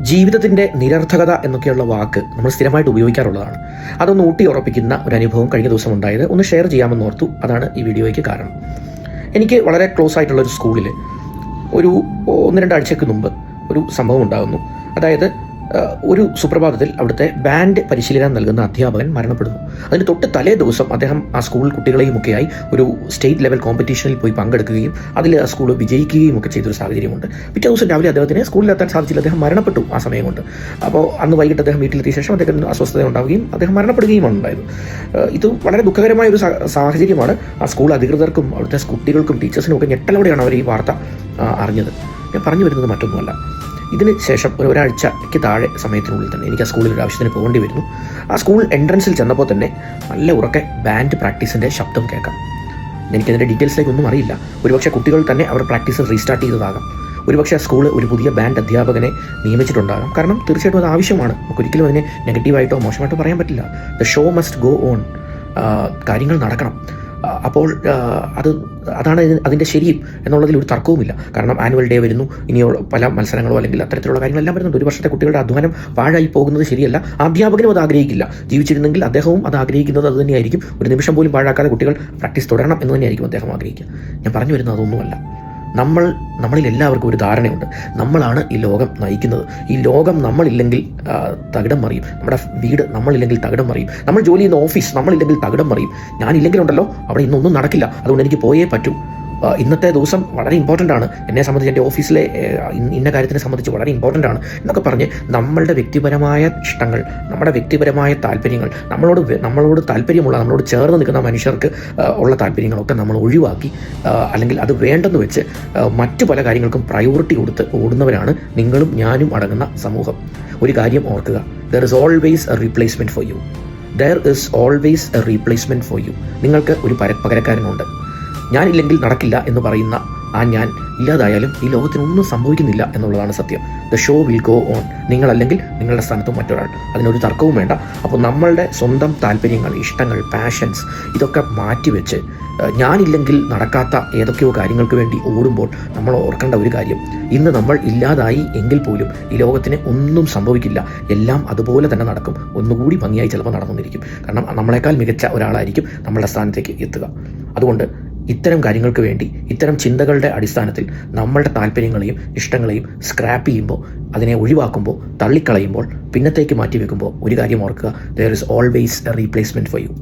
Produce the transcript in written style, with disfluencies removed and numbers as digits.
ജീവിതത്തിൻ്റെ നിരർത്ഥകത എന്നൊക്കെയുള്ള വാക്ക് നമ്മൾ സ്ഥിരമായിട്ട് ഉപയോഗിക്കാറുള്ളതാണ്. അതൊന്ന് ഊട്ടി ഉറപ്പിക്കുന്ന ഒരു അനുഭവം കഴിഞ്ഞ ദിവസം ഉണ്ടായത് ഒന്ന് ഷെയർ ചെയ്യാമെന്ന് ഓർത്തു. അതാണ് ഈ വീഡിയോയ്ക്ക് കാരണം. എനിക്ക് വളരെ ക്ലോസ് ആയിട്ടുള്ളൊരു സ്കൂളിൽ ഒരു 1-2 ആഴ്ചയ്ക്ക് മുമ്പ് ഒരു സംഭവം ഉണ്ടാകുന്നു. അതായത് ഒരു സുപ്രഭാതത്തിൽ അവിടുത്തെ ബാൻഡ് പരിശീലനം നൽകുന്ന അധ്യാപകൻ മരണപ്പെടുന്നു. അതിന് തൊട്ട് തലേ ദിവസം അദ്ദേഹം ആ സ്കൂൾ കുട്ടികളെയുമൊക്കെയായി ഒരു സ്റ്റേറ്റ് ലെവൽ കോമ്പറ്റീഷനിൽ പോയി പങ്കെടുക്കുകയും അതിൽ ആ സ്കൂൾ വിജയിക്കുകയും ഒക്കെ ചെയ്തൊരു സാഹചര്യമുണ്ട്. പിറ്റേ ദിവസം രാവിലെ അദ്ദേഹത്തിന് സ്കൂളിലെത്താൻ സാധിച്ചില്ല. അദ്ദേഹം മരണപ്പെട്ടു ആ സമയം കൊണ്ട്. അപ്പോൾ അന്ന് വൈകിട്ട് അദ്ദേഹം വീട്ടിലെത്തിയ ശേഷം അദ്ദേഹത്തിന് അസ്വസ്ഥത ഉണ്ടാവുകയും അദ്ദേഹം മരണപ്പെടുകയുമാണ് ഉണ്ടായത്. ഇത് വളരെ ദുഃഖകരമായ ഒരു സാഹചര്യമാണ്. ആ സ്കൂൾ അധികൃതർക്കും അവിടുത്തെ കുട്ടികൾക്കും ടീച്ചേഴ്സിനും ഒക്കെ ഞെട്ടലോടെയാണ് അവർ ഈ വാർത്ത അറിഞ്ഞത്. ഞാൻ പറഞ്ഞു വരുന്നത് മറ്റൊന്നുമല്ല. ഇതിന് ശേഷം ഒരാഴ്ചയ്ക്ക് താഴെ സമയത്തിനുള്ളിൽ തന്നെ എനിക്ക് ആ സ്കൂളിൽ ഒരു ആവശ്യത്തിന് പോകേണ്ടി വരുന്നു. ആ സ്കൂൾ എൻട്രൻസിൽ ചെന്നപ്പോൾ തന്നെ നല്ല ഉറക്കെ ബാൻഡ് പ്രാക്ടീസിൻ്റെ ശബ്ദം കേൾക്കാം. എനിക്കതിൻ്റെ ഡീറ്റെയിൽസിലേക്കൊന്നും അറിയില്ല. ഒരുപക്ഷെ കുട്ടികൾ തന്നെ അവർ പ്രാക്ടീസ് റീസ്റ്റാർട്ട് ചെയ്തതാകാം. ഒരുപക്ഷെ ആ സ്കൂൾ ഒരു പുതിയ ബാൻഡ് അധ്യാപകനെ നിയമിച്ചിട്ടുണ്ടാകാം. കാരണം തീർച്ചയായിട്ടും അത് ആവശ്യമാണ്. നമുക്കൊരിക്കലും അതിനെ നെഗറ്റീവായിട്ടോ മോശമായിട്ടോ പറയാൻ പറ്റില്ല. The show must go on. കാര്യങ്ങൾ നടക്കണം. അപ്പോൾ അതാണ് അതിൻ്റെ ശരിയും എന്നുള്ളതിൽ ഒരു തർക്കവുമില്ല. കാരണം ആനുവൽ ഡേ വരുന്നു, ഇനിയുള്ള പല മത്സരങ്ങളോ അല്ലെങ്കിൽ അത്തരത്തിലുള്ള കാര്യങ്ങളെല്ലാം വരുന്നുണ്ട്. ഒരു വർഷത്തെ കുട്ടികളുടെ അധ്വാനം പാഴായി പോകുന്നത് ശരിയല്ല. അധ്യാപകനും അത് ആഗ്രഹിക്കില്ല. ജീവിച്ചിരുന്നെങ്കിൽ അദ്ദേഹവും അത് ആഗ്രഹിക്കുന്നത് അത് തന്നെയായിരിക്കും. ഒരു നിമിഷം പോലും പാഴാക്കാതെ കുട്ടികൾ പ്രാക്ടീസ് തുടരണം എന്ന് തന്നെയായിരിക്കും അദ്ദേഹം ആഗ്രഹിക്കുക. ഞാൻ പറഞ്ഞു വരുന്നത് അതൊന്നുമല്ല. നമ്മളിൽ എല്ലാവർക്കും ഒരു ധാരണയുണ്ട്. നമ്മളാണ് ഈ ലോകം നയിക്കുന്നത്. ഈ ലോകം നമ്മളില്ലെങ്കിൽ തകിടം മറിയും. നമ്മുടെ വീട് നമ്മളില്ലെങ്കിൽ തകിടം മറിയും. നമ്മൾ ജോലി ചെയ്യുന്ന ഓഫീസ് നമ്മളില്ലെങ്കിൽ തകിടം മറിയും. ഞാനില്ലെങ്കിലുണ്ടല്ലോ അവിടെ ഇന്നൊന്നും നടക്കില്ല. അതുകൊണ്ട് എനിക്ക് പോയേ പറ്റൂ. ഇന്നത്തെ ദിവസം വളരെ ഇമ്പോർട്ടൻ്റ് ആണ്. എന്നെ സംബന്ധിച്ച് എൻ്റെ ഓഫീസിലെ ഇന്ന കാര്യത്തിനെ സംബന്ധിച്ച് വളരെ ഇമ്പോർട്ടൻ്റ് ആണ് എന്നൊക്കെ പറഞ്ഞ് നമ്മളുടെ വ്യക്തിപരമായ ഇഷ്ടങ്ങൾ, നമ്മുടെ വ്യക്തിപരമായ താല്പര്യങ്ങൾ, നമ്മളോട് താല്പര്യമുള്ള, നമ്മളോട് ചേർന്ന് നിൽക്കുന്ന മനുഷ്യർക്ക് ഉള്ള താല്പര്യങ്ങളൊക്കെ നമ്മൾ ഒഴിവാക്കി അല്ലെങ്കിൽ അത് വേണ്ടെന്ന് വെച്ച് മറ്റു പല കാര്യങ്ങൾക്കും പ്രയോറിറ്റി കൊടുത്ത് ഓടുന്നവരാണ് നിങ്ങളും ഞാനും അടങ്ങുന്ന സമൂഹം. ഒരു കാര്യം ഓർക്കുക, there is always a replacement for U. There is always a replacement for U. നിങ്ങൾക്ക് ഒരു പകരക്കാരനുണ്ട്. ഞാനില്ലെങ്കിൽ നടക്കില്ല എന്ന് പറയുന്ന ആ ഞാൻ ഇല്ലാതായാലും ഈ ലോകത്തിനൊന്നും സംഭവിക്കുന്നില്ല എന്നുള്ളതാണ് സത്യം. The show will go on. നിങ്ങളല്ലെങ്കിൽ നിങ്ങളുടെ സ്ഥാനത്തും മറ്റൊരാൾ. അതിനൊരു തർക്കവും വേണ്ട. അപ്പോൾ നമ്മളുടെ സ്വന്തം താല്പര്യങ്ങൾ, ഇഷ്ടങ്ങൾ, പാഷൻസ് ഇതൊക്കെ മാറ്റിവെച്ച് ഞാനില്ലെങ്കിൽ നടക്കാത്ത ഏതൊക്കെയോ കാര്യങ്ങൾക്ക് വേണ്ടി ഓടുമ്പോൾ നമ്മൾ ഓർക്കേണ്ട ഒരു കാര്യം, ഇന്ന് നമ്മൾ ഇല്ലാതായി എങ്കിൽ പോലും ഈ ലോകത്തിന് ഒന്നും സംഭവിക്കില്ല. എല്ലാം അതുപോലെ തന്നെ നടക്കും. ഒന്നുകൂടി ഭംഗിയായി ചിലപ്പോൾ നടന്നിരിക്കും. കാരണം നമ്മളെക്കാൾ മികച്ച ഒരാളായിരിക്കും നമ്മളുടെ സ്ഥാനത്തേക്ക് എത്തുക. അതുകൊണ്ട് ഇത്തരം കാര്യങ്ങൾക്ക് വേണ്ടി, ഇത്തരം ചിന്തകളുടെ അടിസ്ഥാനത്തിൽ നമ്മളുടെ താല്പര്യങ്ങളെയും ഇഷ്ടങ്ങളെയും സ്ക്രാപ്പ് ചെയ്യുമ്പോൾ, അതിനെ ഒഴിവാക്കുമ്പോൾ, തള്ളിക്കളയുമ്പോൾ, പിന്നത്തേക്ക് മാറ്റി വെക്കുമ്പോൾ ഒരു കാര്യം ഓർക്കുക, there is always a replacement for U.